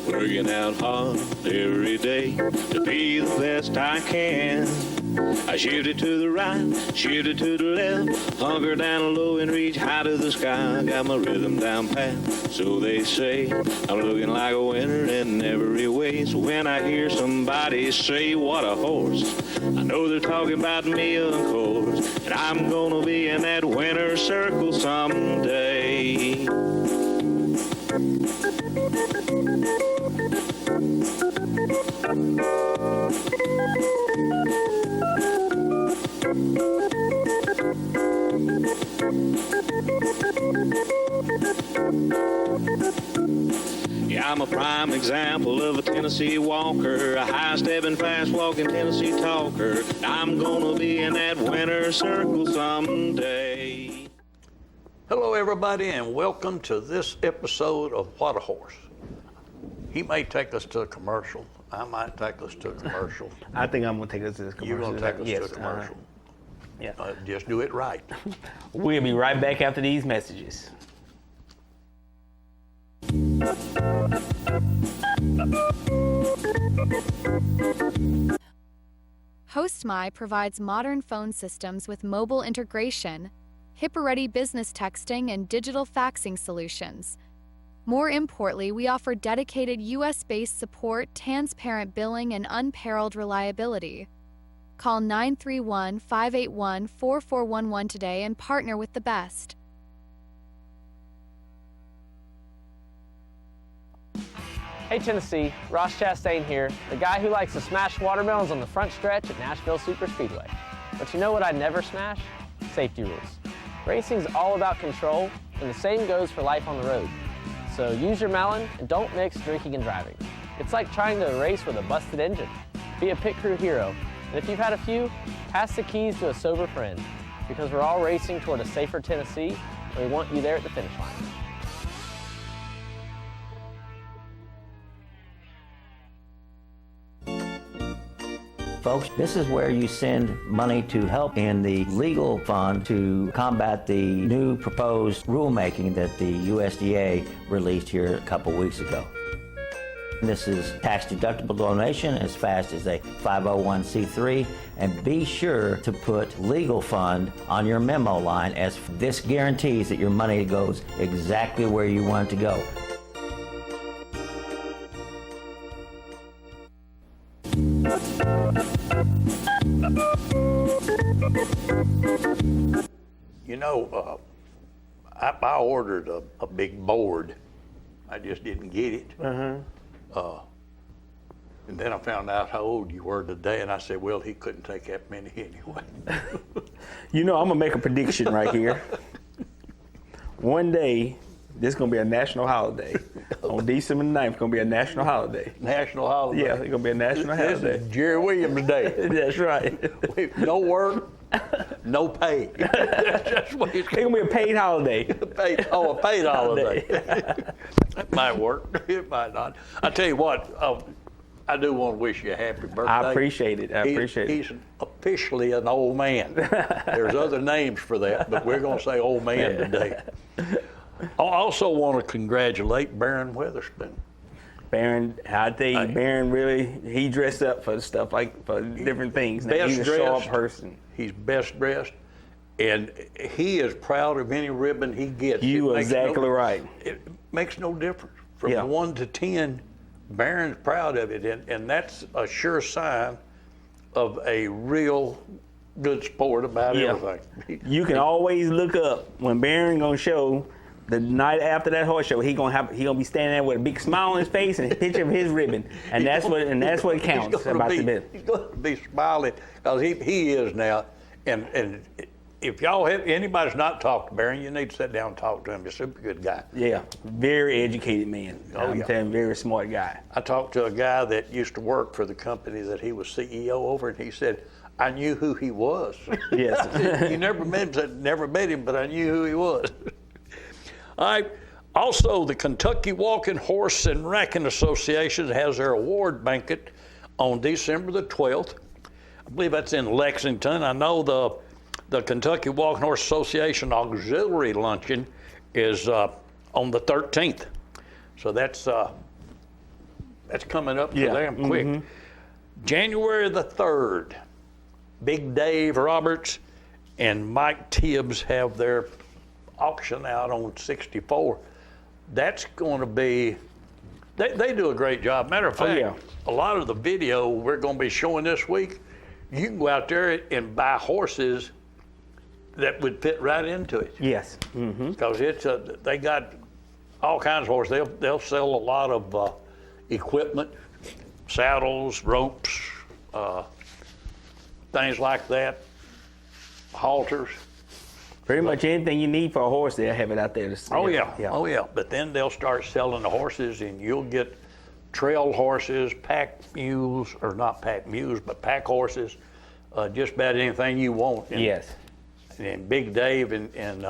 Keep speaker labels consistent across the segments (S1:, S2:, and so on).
S1: Working out hard every day to be the best I can. I shifted to the right, shifted to the left, hunker down low and reach high to the sky. Got my rhythm down pat, so they say. I'm looking like a winner in every way. So when I hear somebody say, what a horse, I know they're talking about me, of course. And I'm gonna be in that winner's circle someday. Yeah, I'm a prime example of a Tennessee walker, a high-stepping, fast-walking Tennessee talker. I'm gonna be in that winner's circle someday.
S2: Hello, everybody, and welcome to this episode of What a Horse. He may take us to a commercial. I might take us to a commercial.
S3: I think I'm going to take us to this commercial.
S2: You're going to take us to a commercial.
S3: Yeah.
S2: Just do it right.
S3: We'll be right back after these messages.
S4: HostMy provides modern phone systems with mobile integration, HIPAA-ready business texting, and digital faxing solutions. More importantly, we offer dedicated U.S.-based support, transparent billing, and unparalleled reliability. Call 931-581-4411 today and partner with the best.
S5: Hey Tennessee, Ross Chastain here, the guy who likes to smash watermelons on the front stretch at Nashville Superspeedway. But you know what I never smash? Safety rules. Racing's all about control, and the same goes for life on the road. So use your melon and don't mix drinking and driving. It's like trying to race with a busted engine. Be a pit crew hero, and if you've had a few, pass the keys to a sober friend, because we're all racing toward a safer Tennessee, and we want you there at the finish line.
S6: Folks, this is where you send money to help in the legal fund to combat the new proposed rulemaking that the USDA released here a couple weeks ago. This is tax-deductible donation as fast as a 501c3, and be sure to put legal fund on your memo line, as this guarantees that your money goes exactly where you want it to go.
S2: You know, I ordered a big board. I just didn't get it. And then I found out how old you were today, and I said, well, he couldn't take that many anyway.
S3: You know, I'm going to make a prediction right here. One day, this is going to be a national holiday. On December 9th, it's going to be a national holiday.
S2: National holiday?
S3: Yeah, it's going to be a national holiday.
S2: This is Jerry Williams Day.
S3: That's right.
S2: No work, no pay. That's what it's
S3: going to be a paid holiday.
S2: A paid holiday. That might work. It might not. I tell you what, I do want to wish you a happy birthday.
S3: I appreciate it.
S2: He's officially an old man. There's other names for that, but we're going to say old man today. I also want to congratulate Baron Weatherspoon.
S3: Baron, I tell you, Baron really, he dressed up for stuff for different things. He's a sharp person.
S2: He's best dressed, and he is proud of any ribbon he gets.
S3: You are exactly right.
S2: It makes no difference. From 1 to 10, Baron's proud of it, and that's a sure sign of a real good sport about everything.
S3: You can always look up when Baron gonna show. The night after that horse show, he gonna be standing there with a big smile on his face and a picture of his ribbon, and that's what counts about the bit.
S2: He's gonna be smiling because he is now, and if y'all have anybody's not talked to Baron, you need to sit down and talk to him. He's a super good guy.
S3: Yeah, very educated man. I'm telling you, very smart guy.
S2: I talked to a guy that used to work for the company that he was CEO over, and he said, I knew who he was.
S3: Yes.
S2: You never met him, but I knew who he was. All right. Also, the Kentucky Walking Horse and Racing Association has their award banquet on December the 12th. I believe that's in Lexington. I know the Kentucky Walking Horse Association Auxiliary Luncheon is on the 13th. So that's coming up for them quick. January the 3rd, Big Dave Roberts and Mike Tibbs have their auction out on 64. That's going to be, they do a great job. Matter of fact, a lot of the video we're going to be showing this week, you can go out there and buy horses that would fit right into it.
S3: Yes.
S2: Because they got all kinds of horses. They'll sell a lot of equipment, saddles, ropes, things like that, halters.
S3: Pretty much anything you need for a horse, they'll have it out there to sell.
S2: Oh yeah. But then they'll start selling the horses, and you'll get trail horses, pack mules, or not pack mules, but pack horses, just about anything you want.
S3: Yes.
S2: And Big Dave and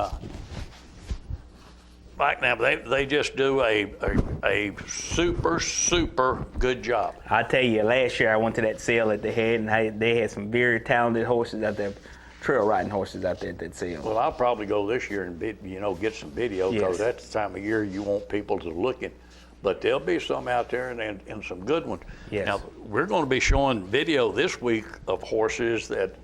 S2: Mike, now they just do a super good job.
S3: I tell you, last year I went to that sale that they had, and they had some very talented horses out there, trail riding horses out there at that sale.
S2: Well, I'll probably go this year and get some video, because that's the time of year you want people to look at. But there'll be some out there and some good ones.
S3: Yes.
S2: Now we're going to be showing video this week of horses that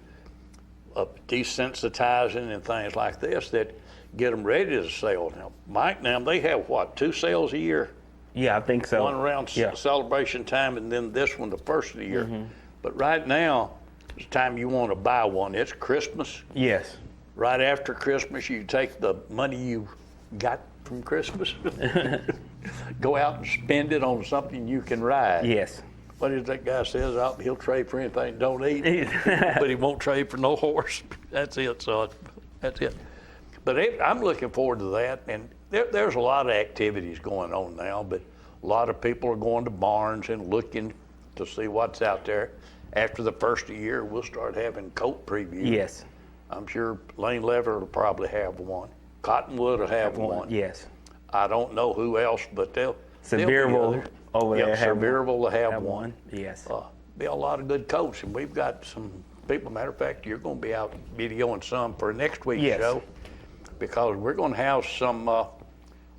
S2: desensitizing and things like this that get them ready to sell. Now, Mike, they have what, 2 sales a year?
S3: Yeah, I think so.
S2: One around celebration time, and then this one the first of the year. But right now, it's the time you want to buy one. It's Christmas.
S3: Yes.
S2: Right after Christmas, you take the money you got from Christmas, go out and spend it on something you can ride.
S3: Yes.
S2: What is that guy says? He'll trade for anything, don't eat, but he won't trade for no horse. That's it, son. That's it. But I'm looking forward to that, and there's a lot of activities going on now, but a lot of people are going to barns and looking to see what's out there. After the first of the year, we'll start having coat previews.
S3: Yes.
S2: I'm sure Lane Lever will probably have one. Cottonwood will have one.
S3: Yes.
S2: I don't know who else, but they'll
S3: Sevierville over there.
S2: Sevierville will have one.
S3: Yes.
S2: Be a lot of good coats, and we've got some people. Matter of fact, you're going to be out videoing some for next week's show, because we're going to have some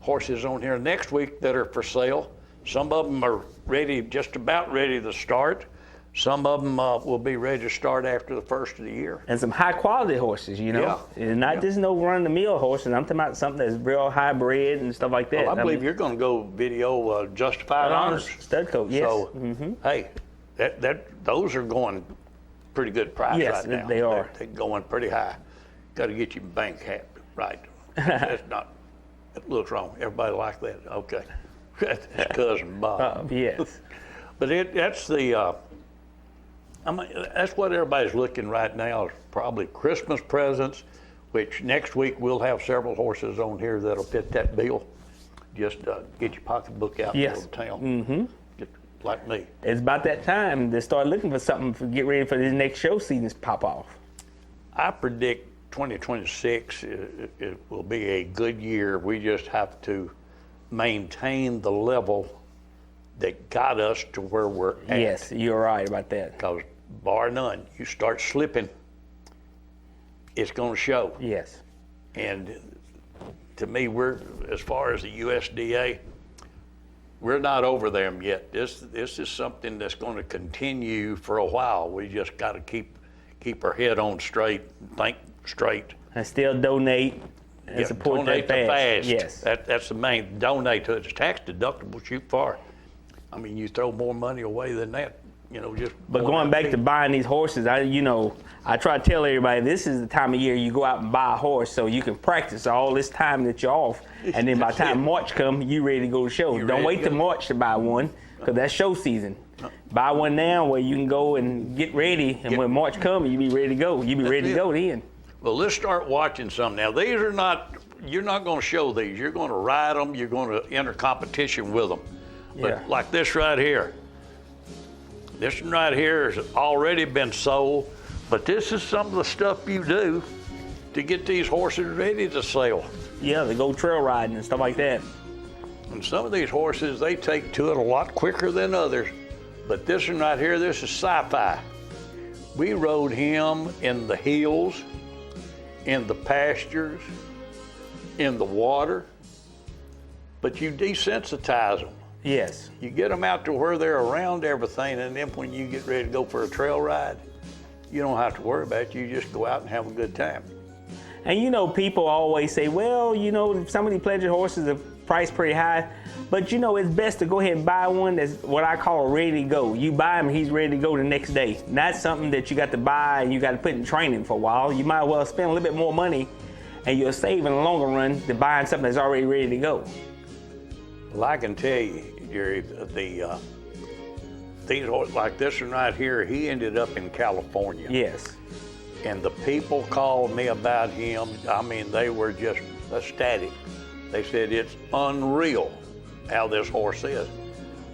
S2: horses on here next week that are for sale. Some of them are ready, just about ready to start. Some of them will be ready to start after the first of the year.
S3: And some high quality horses, And not just no run of the mill horses. I'm talking about something that's real hybrid and stuff like that.
S2: Well, I believe you're going to go video Justified Honors
S3: stud coat. Yes.
S2: So, hey, those are going pretty good price right now.
S3: Yes, they are.
S2: They're going pretty high. Got to get your bank hat right. That's not. It looks wrong. Everybody like that. Okay, that's cousin Bob.
S3: Yes.
S2: But that's the. That's what everybody's looking right now, is probably Christmas presents, which next week we'll have several horses on here that'll fit that bill. Just get your pocketbook out and go to town. Get, like me.
S3: It's about that time to start looking for something to get ready for this next show season to pop off.
S2: I predict 2026 it will be a good year. We just have to maintain the level that got us to where we're at.
S3: Yes, you're right about that.
S2: Because bar none, you start slipping, it's going to show.
S3: Yes.
S2: And to me, we're, as far as the USDA, we're not over them yet. This is something that's going to continue for a while. We just got to keep our head on straight, think straight.
S3: And still donate and support
S2: donate
S3: that
S2: fast.
S3: Yes.
S2: That's the main. Donate to it. It's tax deductible. Shoot far. I mean, you throw more money away than that. Just.
S3: But going back to buying these horses, I try to tell everybody this is the time of year you go out and buy a horse so you can practice all this time that you're off, and then by the time March comes, you ready to go to show. Don't wait till March to buy one, because that's show season. Buy one now where you can go and get ready, and when March comes, you be ready to go. You be ready to go then.
S2: Well, let's start watching some now. These are not. You're not going to show these. You're going to ride them. You're going to enter competition with them. But like this right here. This one right here has already been sold, but this is some of the stuff you do to get these horses ready to sell.
S3: Yeah, they go trail riding and stuff like that.
S2: And some of these horses, they take to it a lot quicker than others. But this one right here, this is sci-fi. We rode him in the hills, in the pastures, in the water, but you desensitize them.
S3: Yes.
S2: You get them out to where they're around everything, and then when you get ready to go for a trail ride, you don't have to worry about it. You just go out and have a good time.
S3: And you know, people always say, well, you know, some of these pleasure horses are priced pretty high, but you know, it's best to go ahead and buy one that's what I call ready to go. You buy him, he's ready to go the next day. Not something that you got to buy and you got to put in training for a while. You might well spend a little bit more money and you'll save in the longer run than buying something that's already ready to go.
S2: Well, I can tell you, Jerry, these horses like this one right here, he ended up in California.
S3: Yes.
S2: And the people called me about him. I mean, they were just ecstatic. They said it's unreal how this horse is.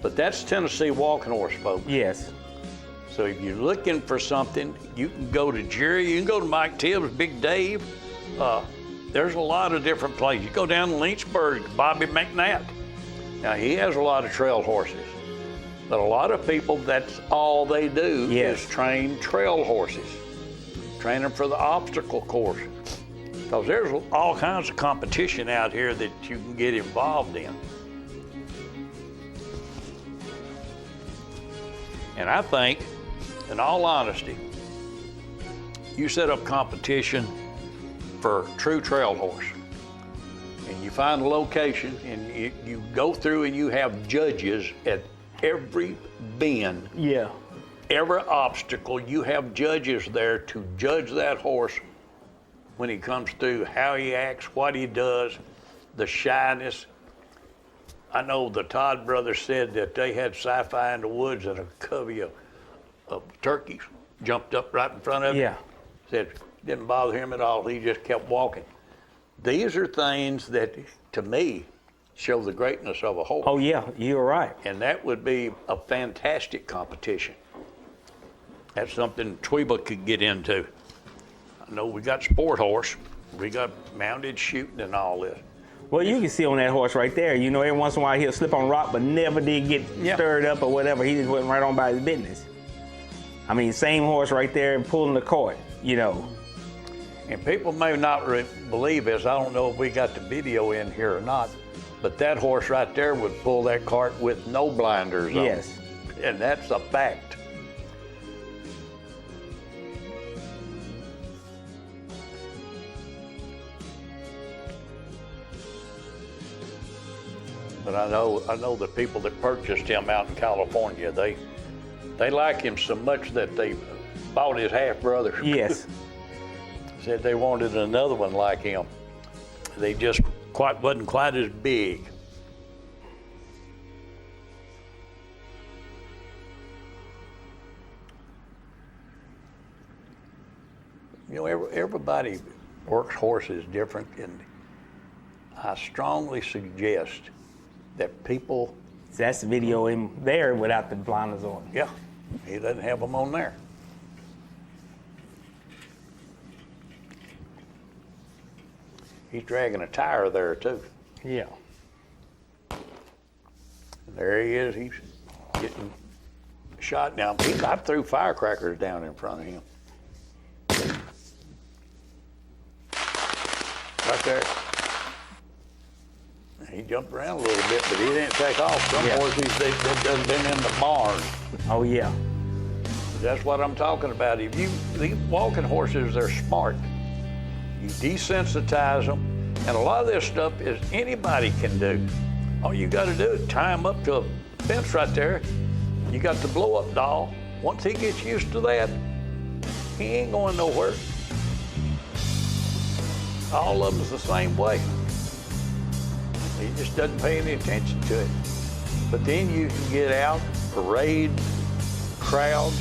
S2: But that's Tennessee walking horse, folks.
S3: Yes.
S2: So if you're looking for something, you can go to Jerry, you can go to Mike Tibbs, Big Dave. There's a lot of different places. You go down to Lynchburg, Bobby McNatt. Now, he has a lot of trail horses. But a lot of people, that's all they do is train trail horses. Train them for the obstacle course. Because there's all kinds of competition out here that you can get involved in. And I think, in all honesty, you set up competition for true trail horse. And you find a location and you go through and you have judges at every bend.
S3: Yeah.
S2: Every obstacle, you have judges there to judge that horse when he comes through, how he acts, what he does, the shyness. I know the Todd brothers said that they had Sci-Fi in the woods and a covey of turkeys jumped up right in front of him.
S3: Yeah.
S2: Said didn't bother him at all. He just kept walking. These are things that, to me, show the greatness of a horse.
S3: Oh yeah, you're right.
S2: And that would be a fantastic competition. That's something Tweeba could get into. I know we got sport horse, we got mounted shooting and all this.
S3: Well, you can see on that horse right there, you know, every once in a while he'll slip on rock, but never did get stirred up or whatever. He just went right on by his business. I mean, same horse right there pulling the cart, you know.
S2: And people may not believe this. I don't know if we got the video in here or not, but that horse right there would pull that cart with no blinders on.
S3: Yes.
S2: And that's a fact. But I know the people that purchased him out in California, they like him so much that they bought his half brother.
S3: Yes.
S2: Said they wanted another one like him. They just wasn't quite as big. You know, everybody works horses different, and I strongly suggest that people.
S3: That's the video in there without the blinders on.
S2: Yeah, he doesn't have them on there. He's dragging a tire there too.
S3: Yeah.
S2: And there he is. He's getting shot down. I threw firecrackers down in front of him. Right there. He jumped around a little bit, but he didn't take off. Some horses, they've done been in the barn.
S3: Oh yeah.
S2: That's what I'm talking about. These walking horses, they're smart. You desensitize them, and a lot of this stuff is anybody can do. All you got to do is tie him up to a fence right there. You got the blow-up doll. Once he gets used to that, he ain't going nowhere. All of them's the same way. He just doesn't pay any attention to it. But then you can get out, parade, crowds,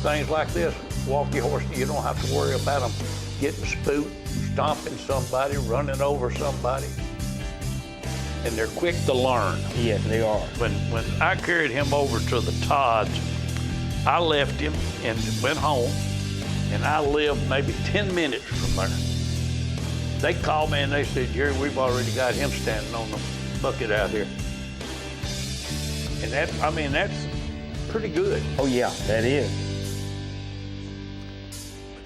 S2: things like this. Walk your horse, you don't have to worry about them getting spooked, stomping somebody, running over somebody. And they're quick to learn.
S3: Yes, they are.
S2: When I carried him over to the Todds, I left him and went home, and I lived maybe 10 minutes from there. They called me and they said, Jerry, we've already got him standing on the bucket out here. And that's pretty good.
S3: Oh yeah, that is.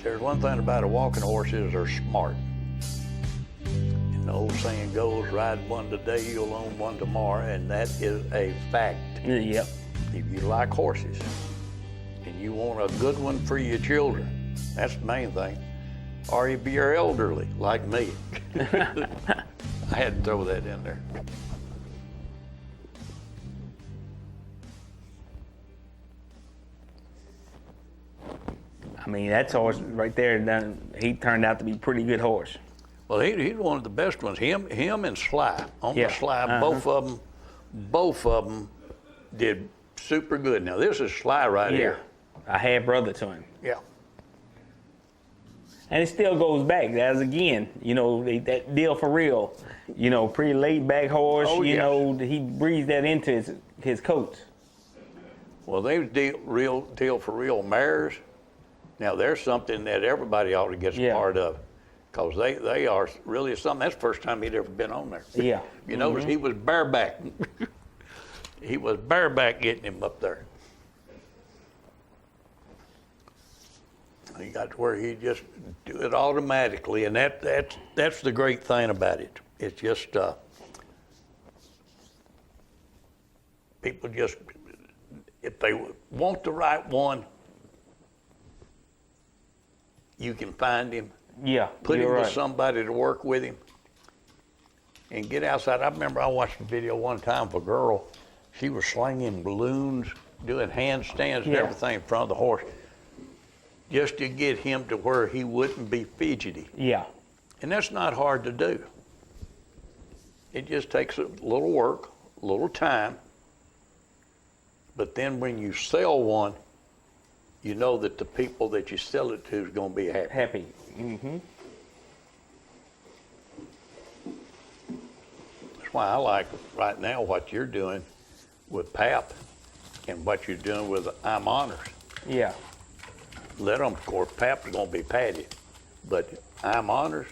S2: there's one thing about a walking horse is they're smart. And the old saying goes, ride one today, you'll own one tomorrow, and that is a fact.
S3: Yep.
S2: If you like horses and you want a good one for your children, that's the main thing. Or if you're elderly, like me. I had to throw that in there.
S3: I mean, that's horse right there. He turned out to be a pretty good horse.
S2: Well, he's one of the best ones. Him and Sly. On the Sly, both of them did super good. Now, this is Sly right here.
S3: A half brother to him.
S2: Yeah.
S3: And it still goes back. That's again, that deal for real. Pretty laid back horse. He breathed that into his coats.
S2: Well, they was deal for real mares. Now, there's something that everybody ought to get a part of, because they are really something. That's the first time he'd ever been on there.
S3: Yeah.
S2: You notice he was bareback. He was bareback getting him up there. He got to where he just do it automatically, and that's the great thing about it. It's just people just, if they want the right one, you can find him.
S3: Yeah,
S2: Put him
S3: right.
S2: with somebody to work with him and get outside. I remember I watched a video one time of a girl. She was slinging balloons, doing handstands and everything in front of the horse, just to get him to where he wouldn't be fidgety.
S3: Yeah.
S2: And that's not hard to do. It just takes a little work, a little time. But then when you sell one, you know that the people that you sell it to is going to be happy.
S3: Happy. Mm-hmm.
S2: That's why I like right now what you're doing with PAP and what you're doing with I'm Honors.
S3: Yeah.
S2: Let them, of course, PAP's going to be padded, but I'm Honors.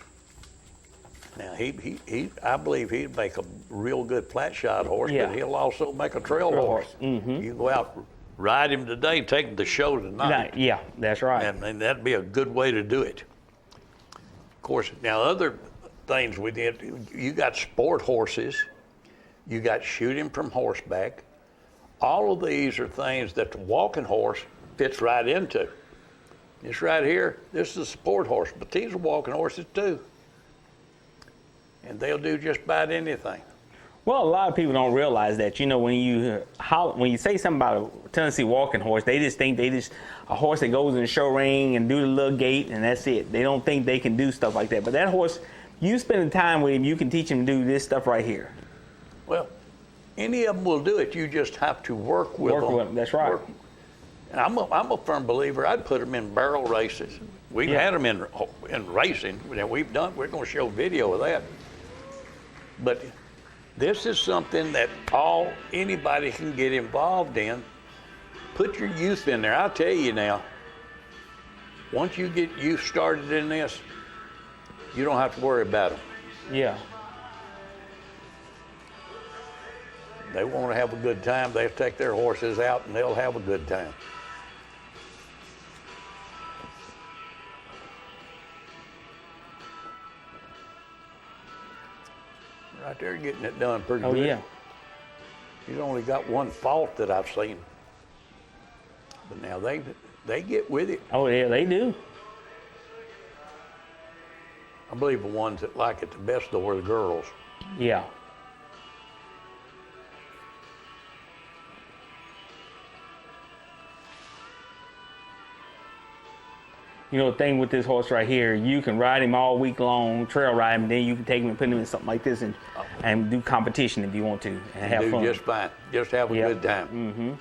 S2: Now I believe he'd make a real good flat shod horse, but he'll also make a trail horse.
S3: Mm-hmm.
S2: You go out, ride him today, take him to show tonight.
S3: Yeah, that's right.
S2: And that'd be a good way to do it. Of course, now other things with it, you got sport horses, you got shooting from horseback. All of these are things that the walking horse fits right into. This right here, this is a sport horse, but these are walking horses too. And they'll do just about anything.
S3: Well, a lot of people don't realize that. When you say something about a Tennessee walking horse, they just think a horse that goes in the show ring and do the little gait and that's it. They don't think they can do stuff like that. But that horse, you spend time with him, you can teach him to do this stuff right here.
S2: Well, any of them will do it. You just have to work with them.
S3: That's right.
S2: And I'm a firm believer. I'd put them in barrel races. We've had them in racing. We're going to show video of that. But this is something that anybody can get involved in. Put your youth in there. I'll tell you now, once you get youth started in this, you don't have to worry about them.
S3: Yeah.
S2: They want to have a good time. They'll take their horses out and they'll have a good time. Right there, getting it done pretty good.
S3: Oh, yeah.
S2: He's only got one fault that I've seen. But now they get with it.
S3: Oh, yeah, they do.
S2: I believe the ones that like it the best, though, are the girls.
S3: Yeah. The thing with this horse right here, you can ride him all week long, trail ride him, and then you can take him and put him in something like this and do competition if you want to and have fun.
S2: Just fine. Just have a good time.
S3: Mm-hmm.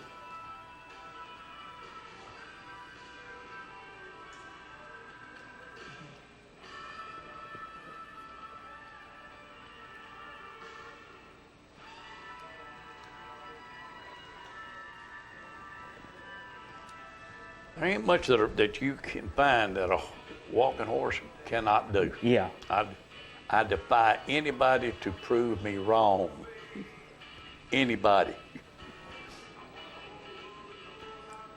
S2: There ain't much that you can find that a walking horse cannot do.
S3: Yeah.
S2: I defy anybody to prove me wrong. Anybody.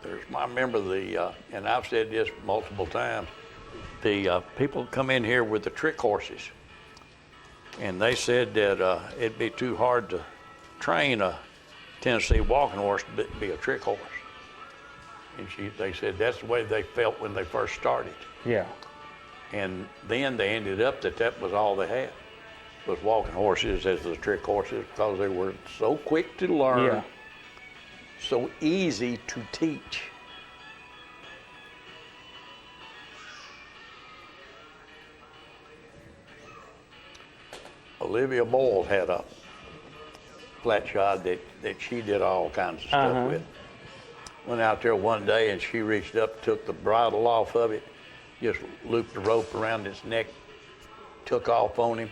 S2: I remember and I've said this multiple times, the people come in here with the trick horses, and they said that it'd be too hard to train a Tennessee walking horse to be a trick horse. And they said that's the way they felt when they first started.
S3: Yeah.
S2: And then they ended up that was all they had, was walking horses as the trick horses, because they were so quick to learn,
S3: Yeah.
S2: so easy to teach. Olivia Boyle had a flat shod that she did all kinds of stuff with. Went out there one day and she reached up, took the bridle off of it, just looped the rope around his neck, took off on him,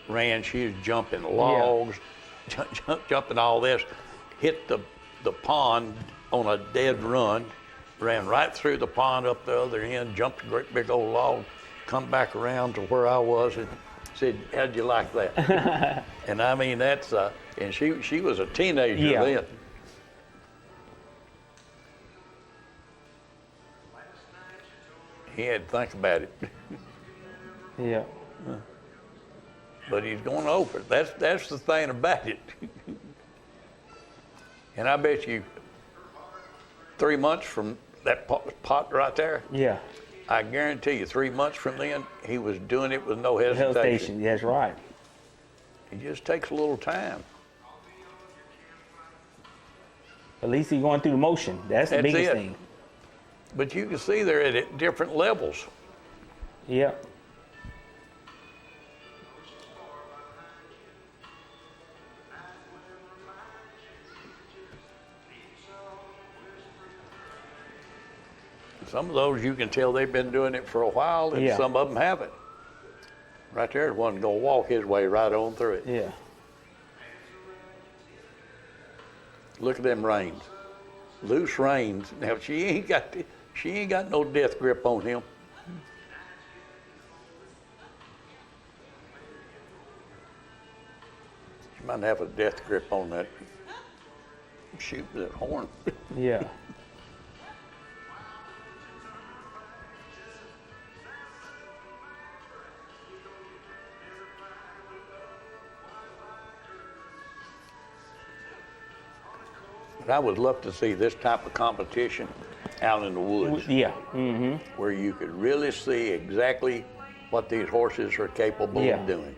S2: ran. She was jumping logs, jumping all this, hit the pond on a dead run, ran right through the pond up the other end, jumped a great big old log, come back around to where I was and said, "How'd you like that?" And I mean, that's, and she was a teenager then. He had to think about it.
S3: Yeah.
S2: But he's going over it. That's the thing about it. And I bet you 3 months from that pot right there,
S3: Yeah.
S2: I guarantee you 3 months from then, he was doing it with no hesitation.
S3: Hesitation. That's right.
S2: It just takes a little time.
S3: At least he's going through the motion. That's the biggest thing.
S2: But you can see they're at different levels.
S3: Yeah.
S2: Some of those you can tell they've been doing it for a while, and some of them haven't. Right there, one gonna walk his way right on through it.
S3: Yeah.
S2: Look at them reins, loose reins. Now she ain't got no death grip on him. She might have a death grip on that shoot that horn.
S3: Yeah.
S2: But I would love to see this type of competition out in the woods.
S3: Yeah.
S2: Where you could really see exactly what these horses are capable of doing.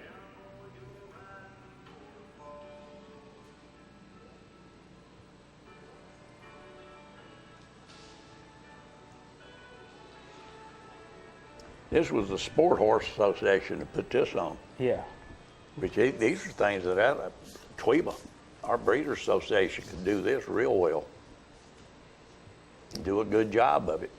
S2: This was the Sport Horse Association that put this on.
S3: Yeah.
S2: Which these are things that TWEBA, our Breeders Association, can do this real well. Do a good job of it.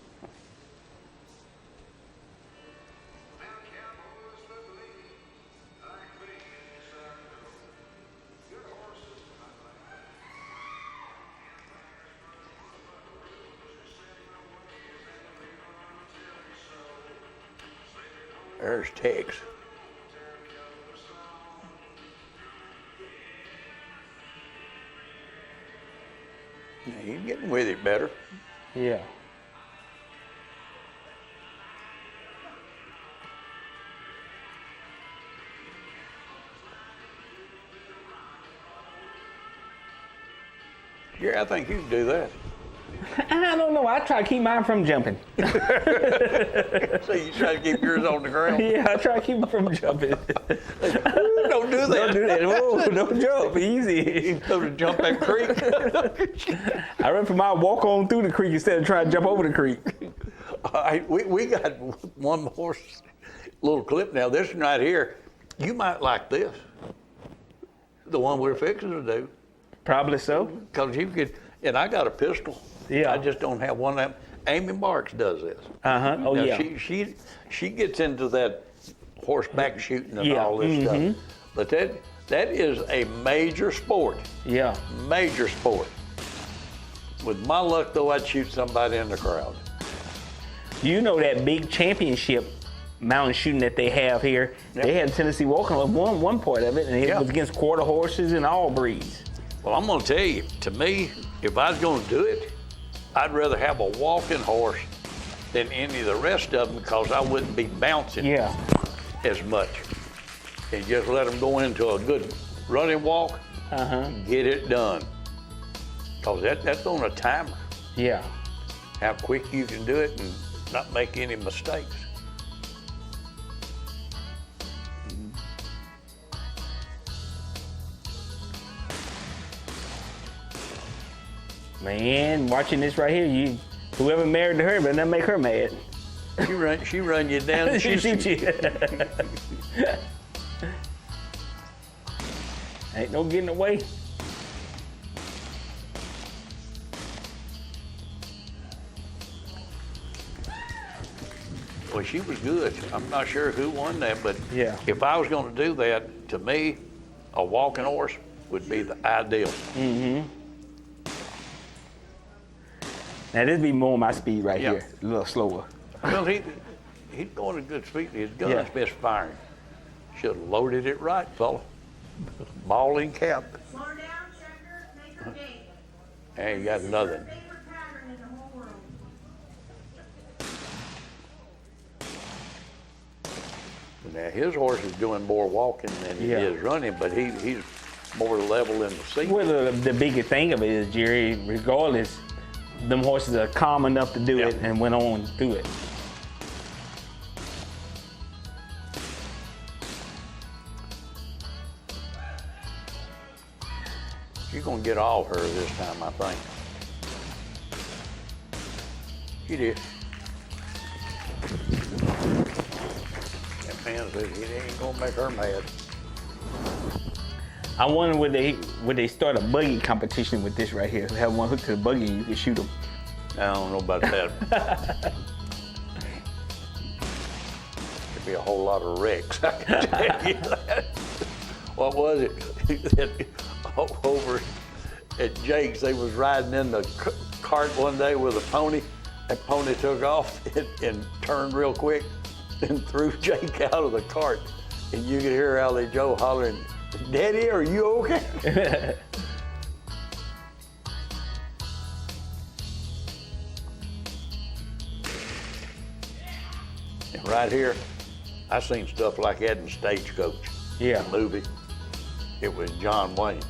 S2: There's Tex. Yeah, he's getting with it better.
S3: Yeah.
S2: Yeah, I think you can do that.
S3: I don't know. I try to keep mine from jumping.
S2: So you try to keep yours on the ground?
S3: Yeah, I try to keep them from jumping.
S2: Don't do that.
S3: Don't do that. Whoa, don't jump. Easy.
S2: Go to jump that creek.
S3: I run for my walk on through the creek instead of trying to jump over the creek.
S2: All right, we got one more little clip now. This one right here, you might like this. The one we're fixing to do.
S3: Probably so.
S2: Because you could, and I got a pistol.
S3: Yeah.
S2: I just don't have one of them. Amy Marks does this.
S3: Uh-huh. Oh,
S2: Now,
S3: yeah.
S2: She gets into that horseback shooting and all this stuff. But that is a major sport.
S3: Yeah.
S2: Major sport. With my luck, though, I'd shoot somebody in the crowd.
S3: You know that big championship mountain shooting that they have here? Yep. They had Tennessee walking on one part of it, and it was against quarter horses and all breeds.
S2: Well, I'm going to tell you, to me, if I was going to do it, I'd rather have a walking horse than any of the rest of them because I wouldn't be bouncing as much. And just let them go into a good running walk, get it done. Because that's on a timer.
S3: Yeah.
S2: How quick you can do it and not make any mistakes.
S3: Man, watching this right here, whoever married to her better not make her mad.
S2: She run you down and
S3: She shoot you. Ain't no getting away.
S2: Well, she was good. I'm not sure who won that, but
S3: Yeah.
S2: if I was going to do that, to me, a walking horse would be the ideal.
S3: Mm-hmm. Now this be more my speed right
S2: Yeah.
S3: here, a little slower.
S2: Well, he's going at good speed. His gun's
S3: Yeah.
S2: misfiring. Should have loaded it right, fella. Ball and cap.
S7: Slow down, checker, make her gate.
S2: And you got another.
S7: Favorite pattern in the whole world.
S2: Now, his horse is doing more walking than he
S3: Yeah.
S2: is running, but he's more level in the seat.
S3: Well, the bigger thing of it is, Jerry, regardless, them horses are calm enough to do
S2: Yeah.
S3: it and went on through it.
S2: She's going to get all her this time, I think. She did. That man said he ain't going to make her mad.
S3: I wonder would they start a buggy competition with this right here? Have one hooked to the buggy and you can shoot them.
S2: I don't know about that. There'd be a whole lot of wrecks, I can tell you that. What was it? Over at Jake's, they was riding in the cart one day with a pony. That pony took off and turned real quick and threw Jake out of the cart. And you could hear Allie Joe hollering, "Daddy, are you okay?" And right here, I seen stuff like that in Stagecoach.
S3: Yeah.
S2: The movie. It was John Wayne.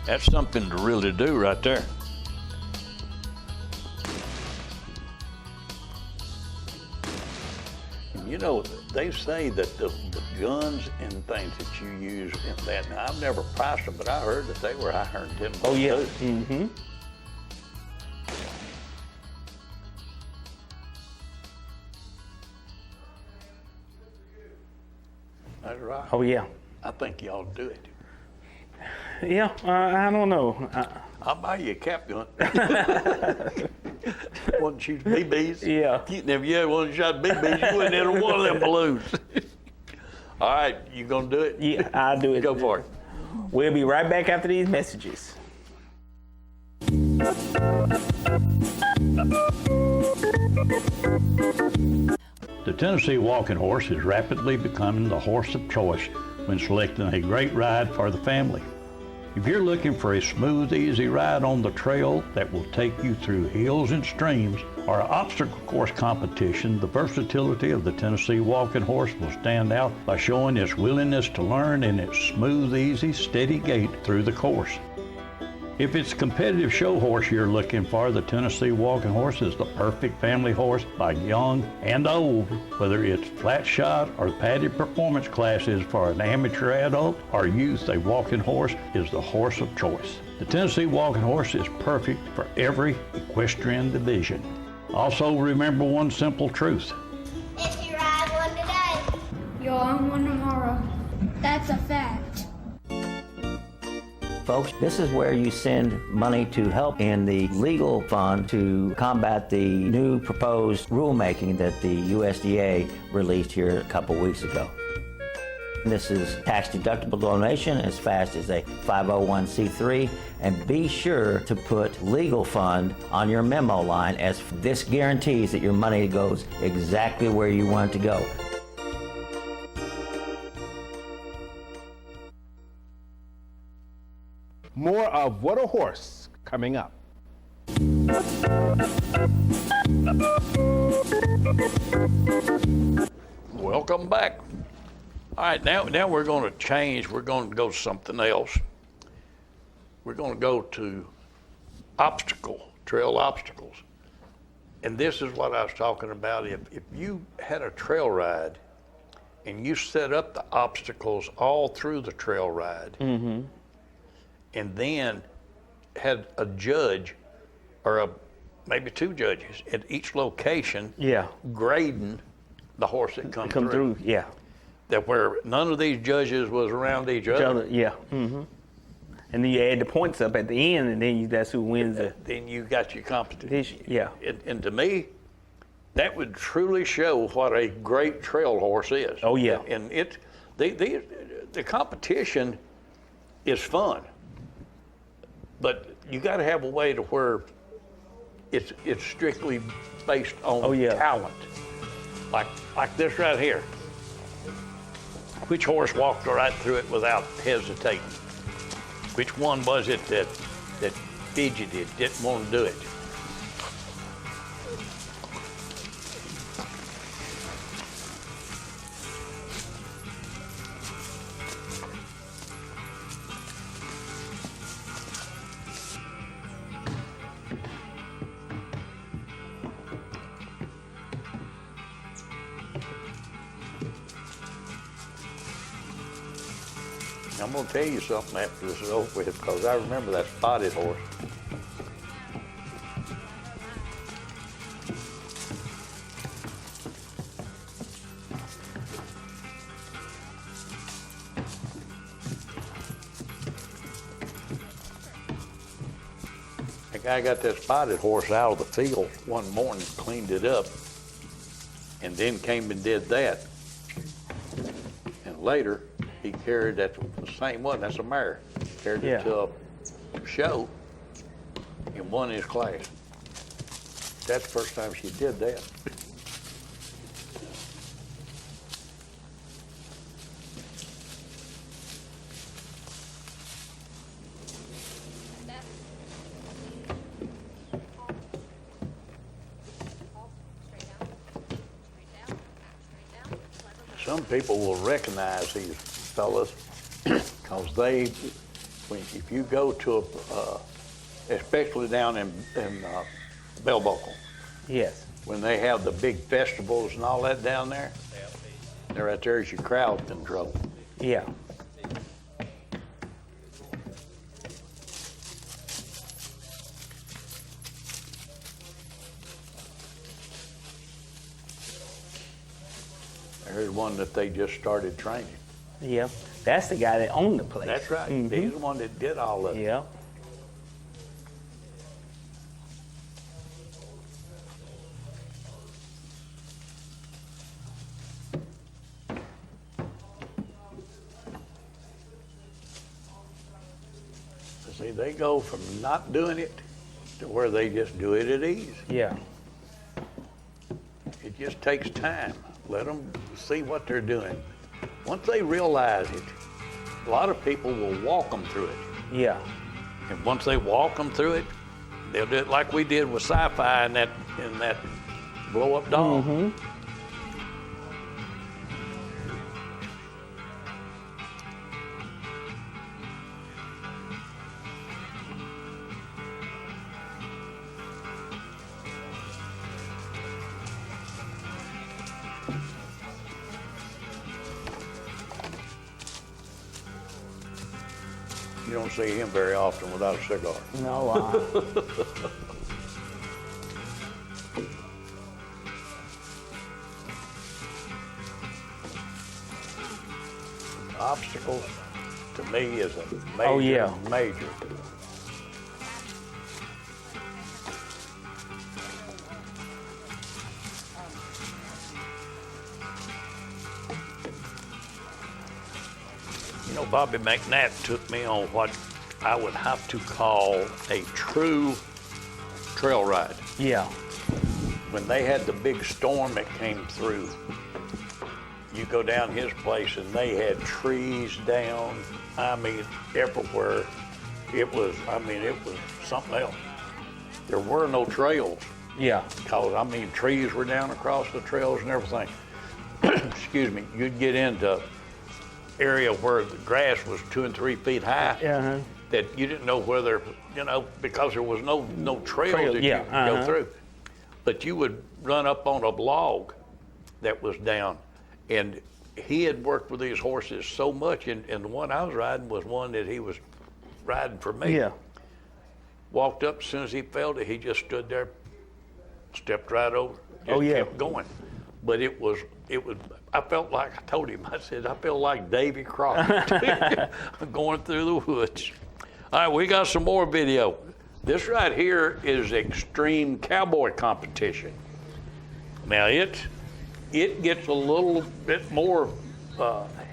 S2: That's something to really do right there. And you know, they say that the guns and things that you use in that, now I've never priced them, but I heard that they were higher than $10.
S3: Oh yeah. Mm-hmm.
S2: That's right.
S3: Oh yeah.
S2: I think y'all do it.
S3: Yeah. I don't know.
S2: I'll buy you a cap gun. One that shoots BBs.
S3: Yeah.
S2: If you had one that shot BBs, you wouldn't hit one of them balloons. All right, you gonna do it?
S3: Yeah, I'll do it.
S2: Go for it.
S3: We'll be right back after these messages.
S8: The Tennessee walking horse is rapidly becoming the horse of choice when selecting a great ride for the family. If you're looking for a smooth, easy ride on the trail that will take you through hills and streams or an obstacle course competition, the versatility of the Tennessee walking horse will stand out by showing its willingness to learn and its smooth, easy, steady gait through the course. If it's a competitive show horse you're looking for, the Tennessee walking horse is the perfect family horse by young and old. Whether it's flat shot or padded performance classes for an amateur adult or youth, a walking horse is the horse of choice. The Tennessee walking horse is perfect for every equestrian division. Also remember one simple truth.
S7: If you ride one today,
S9: You'll own one tomorrow. That's a fact.
S6: Folks, this is where you send money to help in the legal fund to combat the new proposed rulemaking that the USDA released here a couple weeks ago. This is tax-deductible donation as fast as a 501c3, and be sure to put legal fund on your memo line, as this guarantees that your money goes exactly where you want it to go.
S10: More of What a Horse coming up.
S2: Welcome back. All right, now we're going to change. We're going to go to something else. We're going to go to trail obstacles. And this is what I was talking about. If you had a trail ride and you set up the obstacles all through the trail ride, and then had a judge or maybe two judges at each location grading the horse that come through.
S3: Yeah.
S2: That where none of these judges was around each other.
S3: Yeah. And then you add the points up at the end, and then that's who wins it.
S2: Then you got your competition.
S3: Yeah.
S2: And to me, that would truly show what a great trail horse is.
S3: Oh yeah.
S2: And the competition is fun, but you got to have a way to where it's strictly based on talent. Like this right here. Which horse walked right through it without hesitating? Which one was it that fidgeted, didn't want to do it? I'm going to tell you something after this is over with, because I remember that spotted horse. The guy got that spotted horse out of the field one morning, cleaned it up, and then came and did that. And later, he carried the same one, that's a mare, carried it to a show and won his class. That's the first time she did that. Some people will recognize these fellas because if you go to especially down in Bell Buckle.
S3: Yes.
S2: When they have the big festivals and all that down there, they're right there's your crowd in trouble.
S3: Yeah.
S2: There's one that they just started training.
S3: Yeah, that's the guy that owned the place.
S2: That's right. Mm-hmm. He's the one that did all of it.
S3: Yeah.
S2: See, they go from not doing it to where they just do it at ease.
S3: Yeah.
S2: It just takes time. Let them see what they're doing. Once they realize it, a lot of people will walk them through it.
S3: Yeah.
S2: And once they walk them through it, they'll do it like we did with sci-fi in that blow-up doll.
S3: Mm-hmm.
S2: You don't see him very often without a cigar.
S3: No.
S2: Obstacles, to me, is a major, major. You know, Bobby McNatt took me on what I would have to call a true trail ride.
S3: Yeah.
S2: When they had the big storm that came through, you go down his place and they had trees down, I mean, everywhere. it was something else. There were no trails.
S3: Yeah.
S2: Because, trees were down across the trails and everything. Excuse me. You'd get into area where the grass was 2 and 3 feet high.
S3: Uh-huh.
S2: That you didn't know whether, because there was no trail that you could go through. But you would run up on a log that was down. And he had worked with these horses so much, and the one I was riding was one that he was riding for me.
S3: Yeah.
S2: Walked up, as soon as he felt it, he just stood there, stepped right over, just kept going. But it was, I felt like, I told him, I said, I feel like Davy Crockett going through the woods. All right, we got some more video. This right here is extreme cowboy competition. Now it gets a little bit more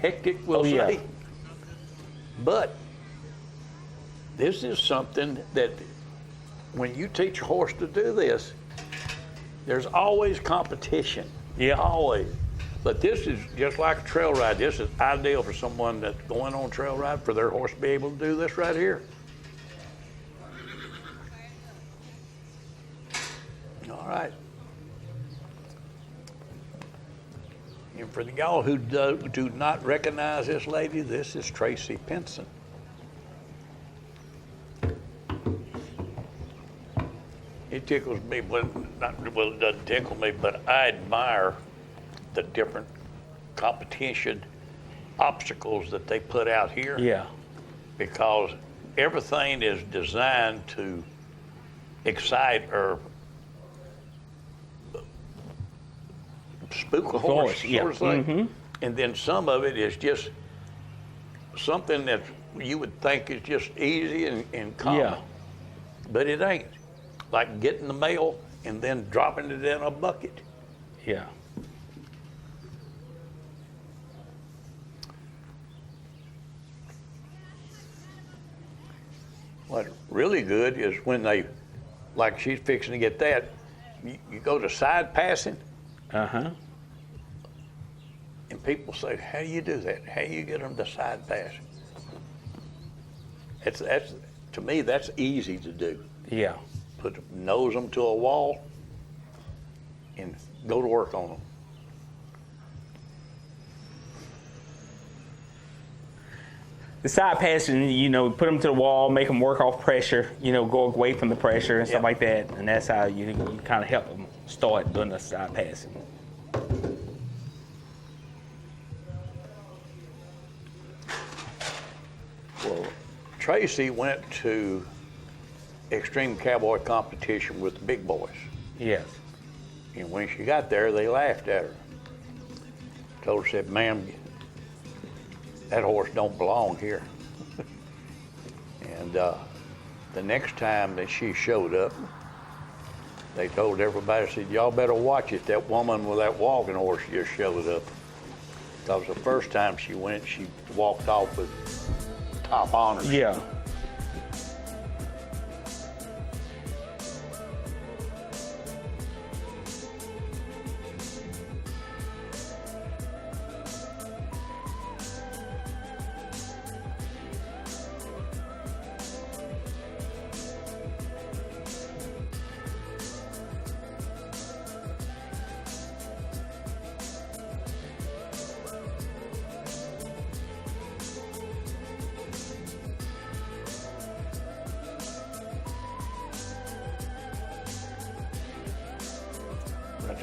S2: hectic, we'll say. But this is something that when you teach a horse to do this, there's always competition.
S3: Yeah.
S2: Always. But this is just like a trail ride. This is ideal for someone that's going on a trail ride, for their horse to be able to do this right here. All right. And for the y'all who do not recognize this lady, this is Tracy Pinson. It tickles me, it doesn't tickle me, but I admire the different competition obstacles that they put out here.
S3: Yeah.
S2: Because everything is designed to excite or spook a horse, sort of thing. Mm-hmm. And then some of it is just something that you would think is just easy and common.
S3: Yeah.
S2: But it ain't. Like getting the mail and then dropping it in a bucket.
S3: Yeah.
S2: What's really good is when they, like she's fixing to get that, you go to side passing.
S3: Uh-huh.
S2: And people say, how do you do that? How do you get them to side pass? That's to me, that's easy to do.
S3: Yeah.
S2: Nose them to a wall and go to work on them.
S3: The side passing, put them to the wall, make them work off pressure, go away from the pressure and stuff like that. And that's how you kind of help them start doing the side passing.
S2: Well, Tracy went to extreme cowboy competition with the big boys.
S3: Yes.
S2: And when she got there, they laughed at her. Told her, said, ma'am, that horse don't belong here. And the next time that she showed up, they told everybody, said, y'all better watch it. That woman with that walking horse just showed up. Because the first time she went, she walked off with top honors.
S3: Yeah.
S2: Right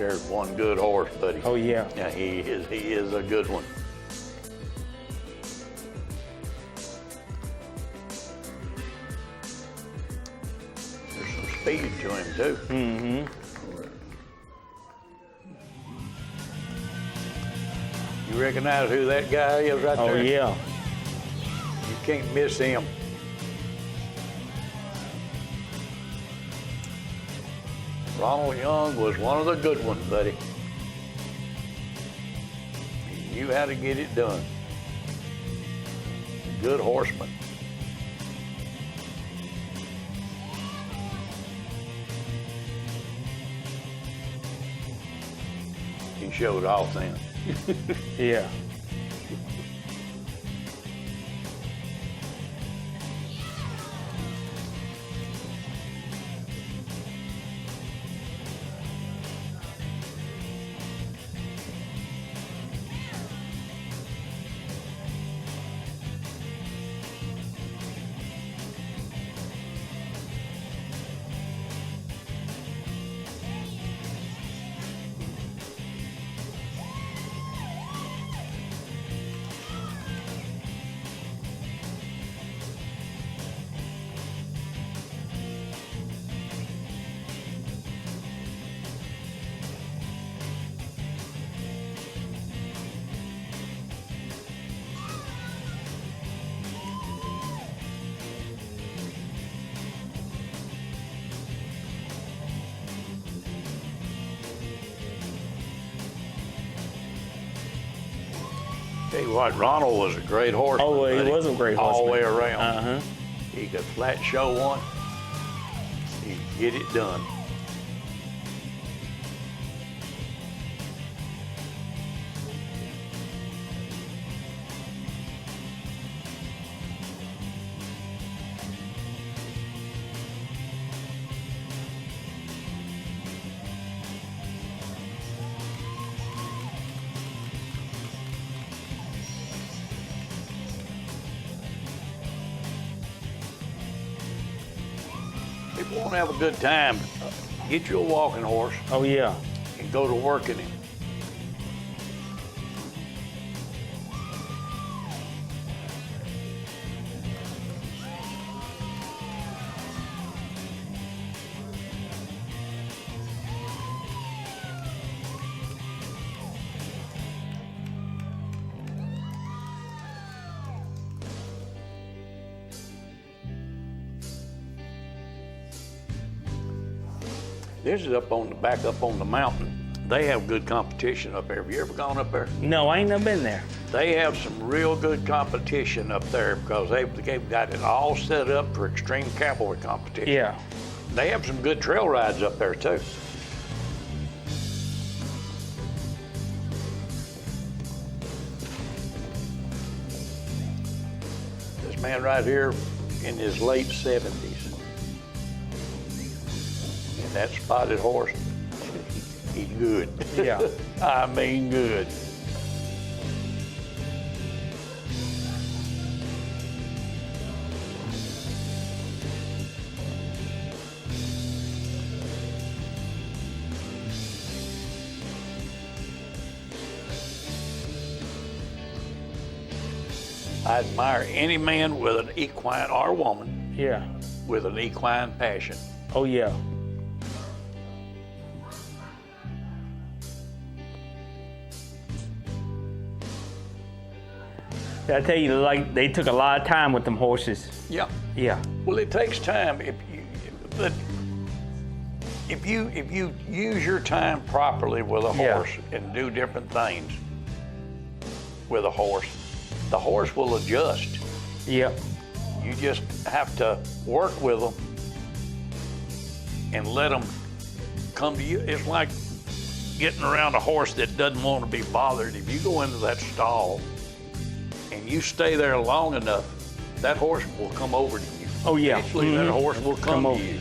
S2: there's one good horse, buddy.
S3: Oh, yeah.
S2: Yeah, he is a good one. There's some speed to him, too.
S3: Mm-hmm.
S2: You recognize who that guy is right there?
S3: Oh, yeah.
S2: You can't miss him. Ronald Young was one of the good ones, buddy. He knew how to get it done. Good horseman. He showed off then.
S3: Yeah.
S2: Tell you what, Ronald was a great horseman.
S3: Oh, well, he
S2: buddy.
S3: was a great horseman.
S2: All the way around.
S3: Uh-huh.
S2: He could flat show one. He'd get it done. If you want to have a good time, get you a walking horse
S3: Oh, yeah.
S2: and go to work in him. This is up on the back up on the mountain. They have good competition up there. Have you ever gone up there?
S3: No, I ain't never been there.
S2: They have some real good competition up there because they've got it all set up for extreme cavalry competition.
S3: Yeah.
S2: They have some good trail rides up there too. This man right here in his late 70s. And that spotted horse, he's good.
S3: Yeah.
S2: I mean good. I admire any man with an equine or woman
S3: Yeah.
S2: with an equine passion.
S3: Oh, yeah. I tell you, like, they took a lot of time with them horses.
S2: Yeah.
S3: Yeah.
S2: Well, it takes time. If you use your time properly with a
S3: Yeah.
S2: horse and do different things with a horse, the horse will adjust.
S3: Yep.
S2: You just have to work with them and let them come to you. It's like getting around a horse that doesn't want to be bothered. If you go into that stall and you stay there long enough, that horse will come over to you.
S3: Oh, yeah.
S2: Eventually, that horse will come
S3: over.
S2: to you.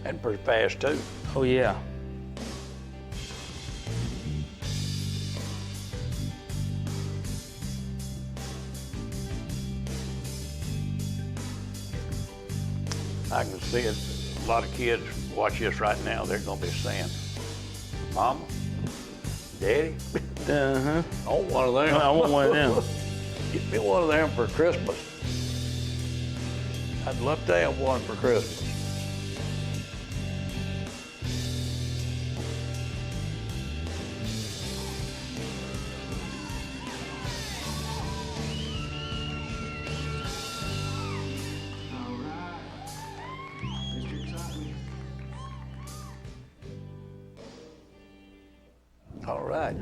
S2: And pretty fast too.
S3: Oh, yeah.
S2: I can see it. A lot of kids watch this right now. They're going to be saying, "Mama, Daddy,
S3: Uh-huh.
S2: I want one of them.
S3: I want one of them."
S2: Get me one of them for Christmas. I'd love to have one for Christmas. All right.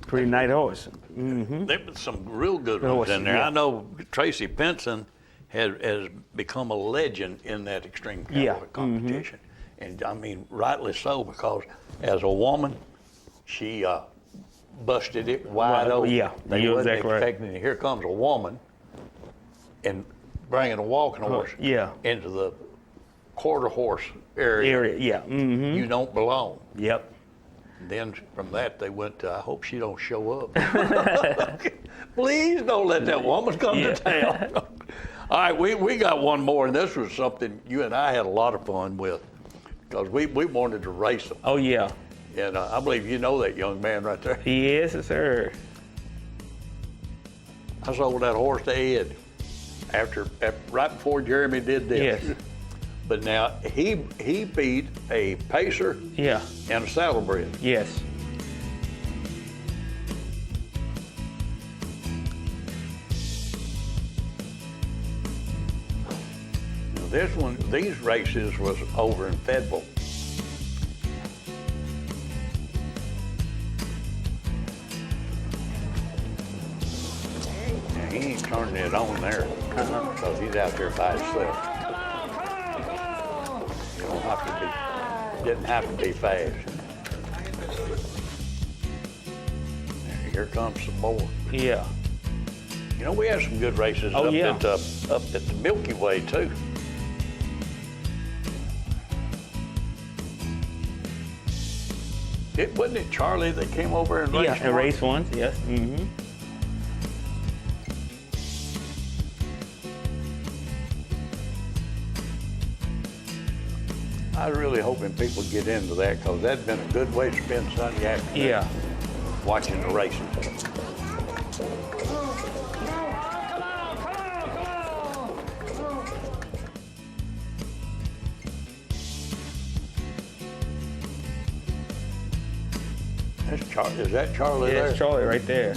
S3: Pretty nice horse. Mm-hmm.
S2: There been some real good
S3: Good
S2: ones
S3: horses,
S2: in there.
S3: yeah.
S2: I know Tracy Penson has become a legend in that extreme cavalry
S3: Yeah.
S2: competition. And I mean, rightly so, because as a woman, she busted it wide
S3: Right,
S2: open.
S3: yeah,
S2: They
S3: you're
S2: wasn't
S3: exactly right.
S2: expecting, here comes a woman and bringing a walking horse
S3: yeah.
S2: into the quarter horse area.
S3: Yeah. Mm-hmm.
S2: You don't belong.
S3: Yep.
S2: Then from that, they went to, I hope she don't show up. Please don't let that woman come to town. All right, we got one more, and this was something you and I had a lot of fun with because we wanted to race them.
S3: Oh, yeah.
S2: And I believe you know that young man right there.
S3: Yes, sir.
S2: I sold that horse to Ed right before Jeremy did this.
S3: Yes.
S2: But now he beat a pacer
S3: Yeah.
S2: and a saddlebred.
S3: Yes.
S2: Now these races was over in Fayetteville. Now, he ain't turning it on there because he's out there by himself. You don't have to be, didn't have to be fast. Here comes some more.
S3: Yeah.
S2: You know, we had some good races
S3: Oh,
S2: up
S3: yeah.
S2: at the Milky Way too. Wasn't it Charlie that came over and raced?
S3: Yeah, and race ones, yes. Mm-hmm.
S2: I was really hoping people would get into that because that'd been a good way to spend Sunday afternoon.
S3: Yeah.
S2: Watching the races. Is that Charlie
S3: Yeah,
S2: there?
S3: it's Charlie right there.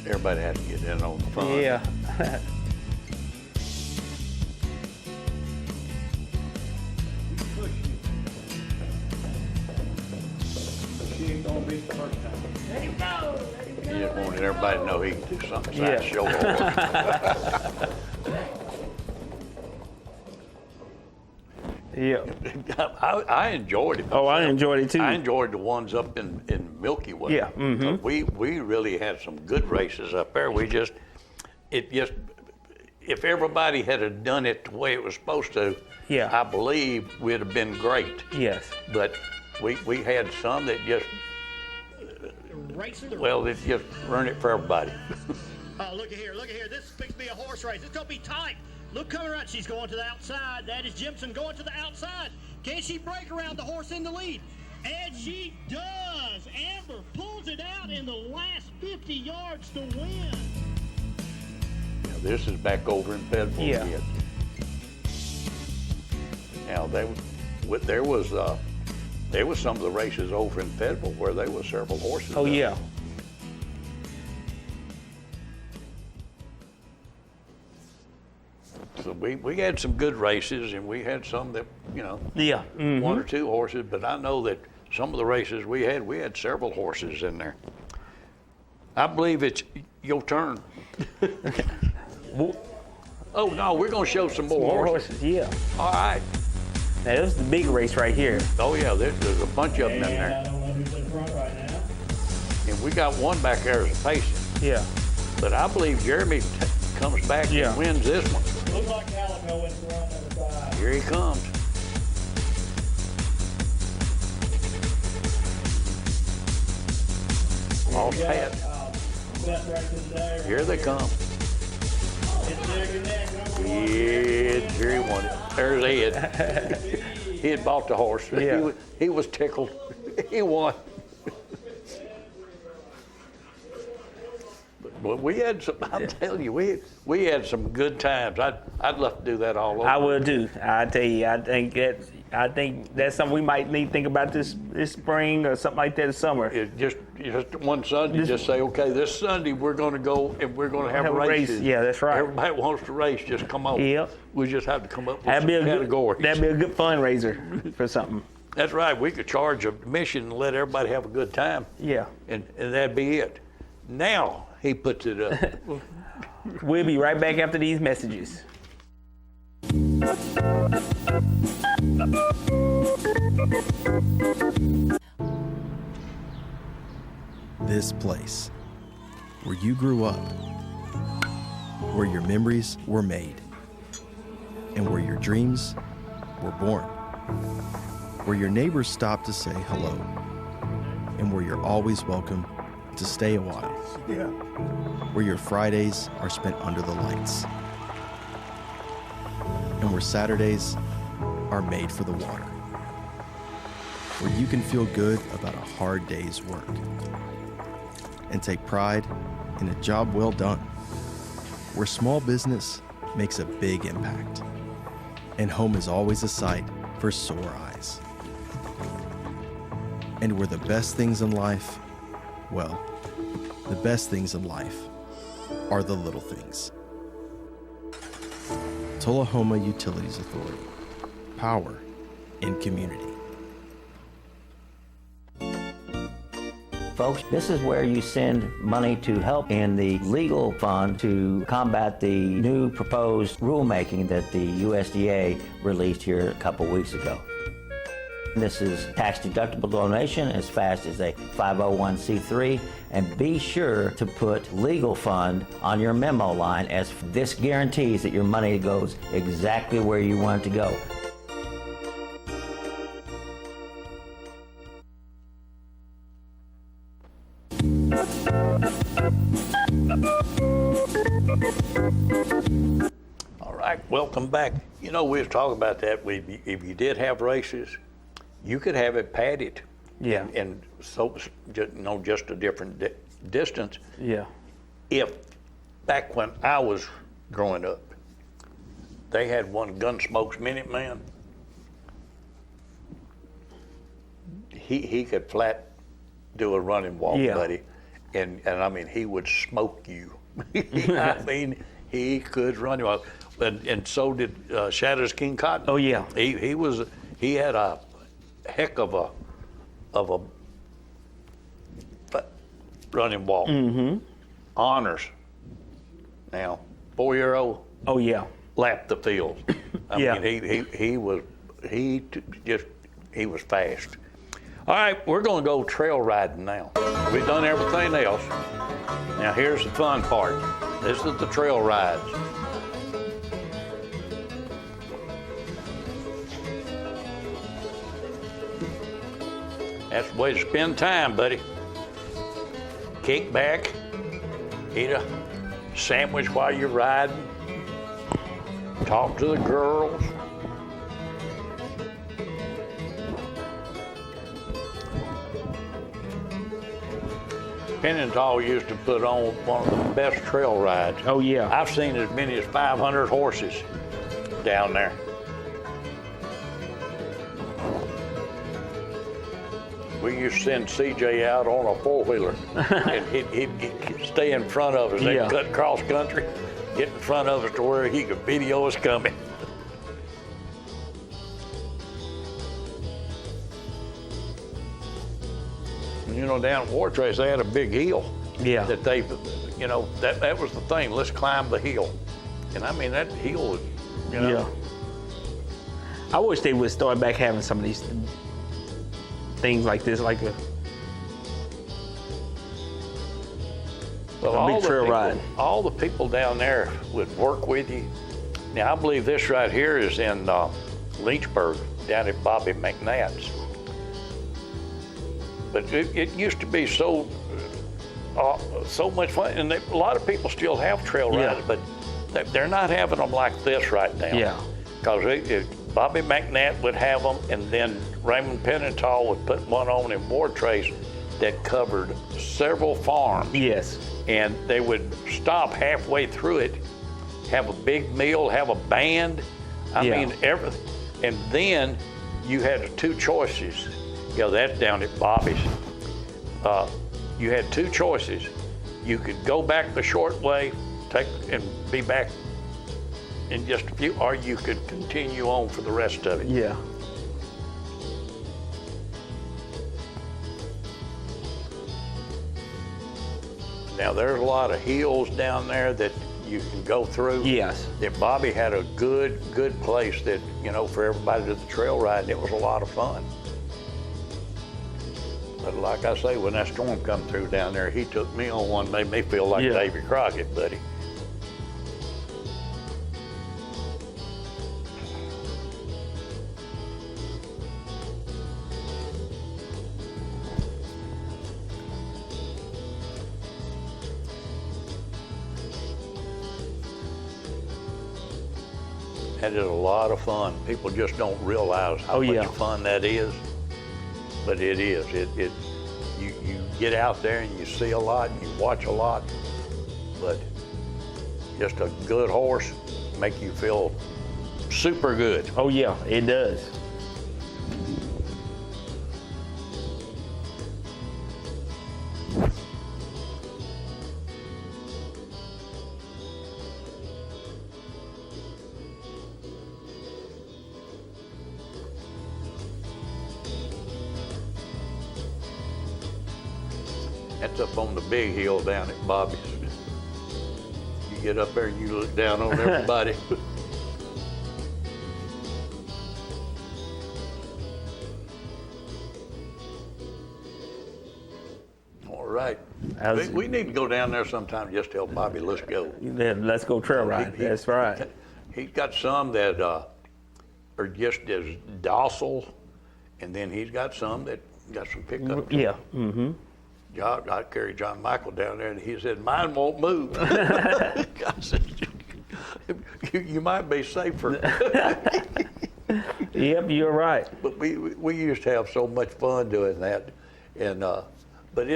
S2: Everybody had to get in on the fun.
S3: Yeah.
S8: She ain't gonna be the first time.
S2: He just wanted everybody to know he can do something
S3: Yeah.
S2: besides show horse.
S3: Yeah.
S2: I enjoyed it.
S3: Oh, I enjoyed it too.
S2: I enjoyed the ones up in Milky Way.
S3: Yeah, mhm.
S2: We really had some good races up there. If everybody had have done it the way it was supposed to,
S3: Yeah.
S2: I believe we'd have been great.
S3: Yes.
S2: But we had some that just, well, they just run it for everybody.
S11: Oh, look at here. This is fixing to be a horse race. It's going to be tight. Look coming around. She's going to the outside. That is Jimson going to the outside. Can she break around the horse in the lead? And she does. Amber pulls it out in the last 50 yards to win.
S2: Now, this is back over in Fayetteville
S3: Yeah.
S2: again. Now, there was some of the races over in Fayetteville where there were several horses.
S3: Oh,
S2: up.
S3: yeah.
S2: So we had some good races, and we had some that,
S3: Yeah. Mhm.
S2: one or two horses, but I know that some of the races we had several horses in there. I believe it's your turn. Oh, no, we're going to show some more horses.
S3: Yeah.
S2: All right.
S3: Now, this is the big race right here.
S2: Oh, yeah, there's a bunch of them in there. And we got one back there as a patient.
S3: Yeah.
S2: But I believe Jeremy comes back
S3: Yeah.
S2: and wins this one.
S11: Looks like Calico in front of the side.
S2: Here he comes. Lost hat. Here they come. Yeah, Jerry won it. There's Ed. He had bought the horse.
S3: Yeah.
S2: He was tickled. He won. But we had some, I'm telling you, we had some good times. I'd love to do that all over.
S3: I will too. I tell you, I think that's something we might need to think about this spring or something like that this summer.
S2: Just one Sunday, just say, okay, this Sunday we're going to go and we're going to have
S3: a race.
S2: races.
S3: Yeah, that's right.
S2: Everybody wants to race, just come on.
S3: Yep.
S2: We just have to come up with
S3: That'd
S2: some
S3: be a
S2: categories.
S3: that'd be a good fundraiser for something.
S2: That's right. We could charge admission and let everybody have a good time,
S3: Yeah.
S2: and that'd be it. Now he puts it up.
S3: We'll be right back after these messages.
S12: This place, where you grew up, where your memories were made, and where your dreams were born. where your neighbors stop to say hello, and where you're always welcome to stay a while.
S2: Yeah.
S12: Where your Fridays are spent under the lights, and where Saturdays are made for the water. Where you can feel good about a hard day's work and take pride in a job well done. Where small business makes a big impact, and home is always a sight for sore eyes. And where the best things in life, well, the best things in life are the little things. Tullahoma Utilities Authority. Power in community.
S6: Folks, this is where you send money to help in the legal fund to combat the new proposed rulemaking that the USDA released here a couple weeks ago. This is tax-deductible donation as fast as a 501c3, and be sure to put legal fund on your memo line, as this guarantees that your money goes exactly where you want it to go.
S2: All right, welcome back. You know, we was talking about that. If you did have races, you could have it padded.
S3: Yeah.
S2: And so, just a different distance.
S3: Yeah.
S2: If back when I was growing up, they had one Gunsmoke's Minuteman. He could flat do a running walk,
S3: Yeah.
S2: buddy, and I mean he would smoke you. I mean he could run you walk, and so did Shadows King Cotton.
S3: Oh yeah.
S2: He had a heck of a running walk.
S3: Mm-hmm.
S2: Honors. Now, 4-year-old.
S3: Oh yeah.
S2: Lapped the field. I
S3: Yeah.
S2: mean, he was fast. All right, we're going to go trail riding now. We've done everything else. Now here's the fun part. This is the trail rides. That's the way to spend time, buddy. Kick back, eat a sandwich while you're riding, talk to the girls. Pinnental used to put on one of the best trail rides.
S3: Oh yeah.
S2: I've seen as many as 500 horses down there. We used to send CJ out on a four-wheeler, and he'd stay in front of us. They'd
S3: Yeah.
S2: cut cross country, get in front of us to where he could video us coming. You know, down at War Trace, they had a big hill.
S3: Yeah.
S2: That they, you know, that was the thing. Let's climb the hill. And I mean, that hill, you know.
S3: Yeah. I wish they would start back having some of these things like this, like a big trail ride.
S2: All the people down there would work with you. Now, I believe this right here is in Lynchburg, down at Bobby McNatt's. But it used to be so much fun, and a lot of people still have trail rides, but they're not having them like this right now.
S3: Yeah.
S2: Because Bobby McNatt would have them, and then Raymond Pinnental would put one on in War Trace that covered several farms.
S3: Yes.
S2: And they would stop halfway through it, have a big meal, have a band. I mean, everything. And then you had two choices. You know, that's down at Bobby's. You had two choices. You could go back the short way, take and be back in just a few, or you could continue on for the rest of it.
S3: Yeah.
S2: Now there's a lot of hills down there that you can go through.
S3: Yes.
S2: That Bobby had a good place that, you know, for everybody to the trail ride, and it was a lot of fun. But like I say, when that storm come through down there, he took me on one, made me feel like Davy Crockett, buddy. That is a lot of fun. People just don't realize how much fun that is, but it is. You get out there and you see a lot, and you watch a lot, but just a good horse make you feel super good.
S3: Oh yeah, it does.
S2: That's up on the big hill down at Bobby's. You get up there and you look down on everybody. All right. We need to go down there sometime. Just tell Bobby, let's go.
S3: Let's go trail ride. That's right.
S2: He's got some that are just as docile, and then he's got some that got some pickup.
S3: Yeah.
S2: I carried John Michael down there, and he said, "Mine won't move." I said, "You might be safer."
S3: Yep, you're right.
S2: But we used to have so much fun doing that, and but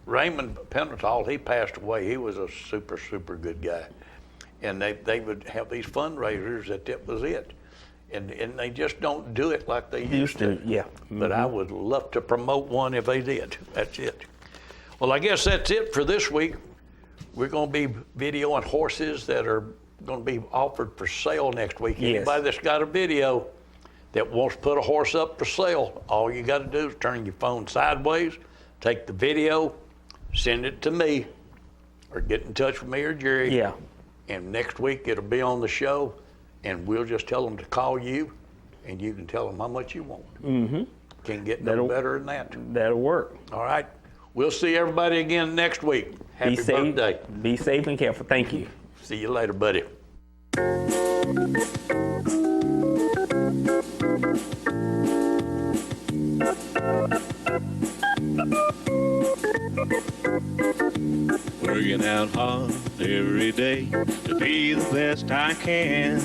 S2: Raymond Penetall, he passed away. He was a super good guy, and they would have these fundraisers that was it. And they just don't do it like they used to.
S3: Yeah.
S2: But I would love to promote one if they did. That's it. Well, I guess that's it for this week. We're going to be videoing horses that are going to be offered for sale next week.
S3: Yes.
S2: Anybody that's got a video that wants to put a horse up for sale, all you got to do is turn your phone sideways, take the video, send it to me, or get in touch with me or Jerry.
S3: Yeah.
S2: And next week it'll be on the show. And we'll just tell them to call you, and you can tell them how much you want. Can't get no better than that.
S3: That'll work.
S2: All right. We'll see everybody again next week. Happy birthday.
S3: Be safe and careful. Thank you.
S2: See you later, buddy.
S1: Working out hard every day to be the best I can.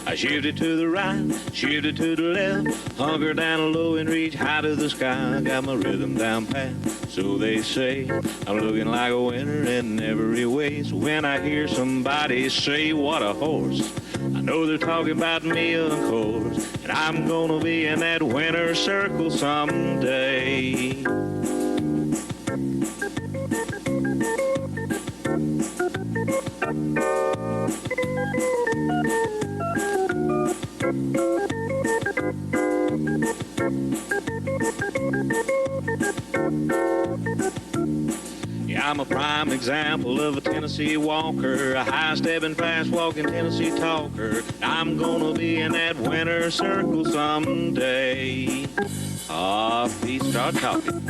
S1: I shift it to the right, shift it to the left, hunker down low and reach high to the sky. Got my rhythm down pat, so they say. I'm looking like a winner in every way. So when I hear somebody say, "What a horse," I know they're talking about me, of course. And I'm gonna be in that winner's circle someday. Yeah, I'm a prime example of a Tennessee walker, a high-stepping, fast-walking Tennessee talker. I'm gonna be in that winner's circle someday. Feet start talking.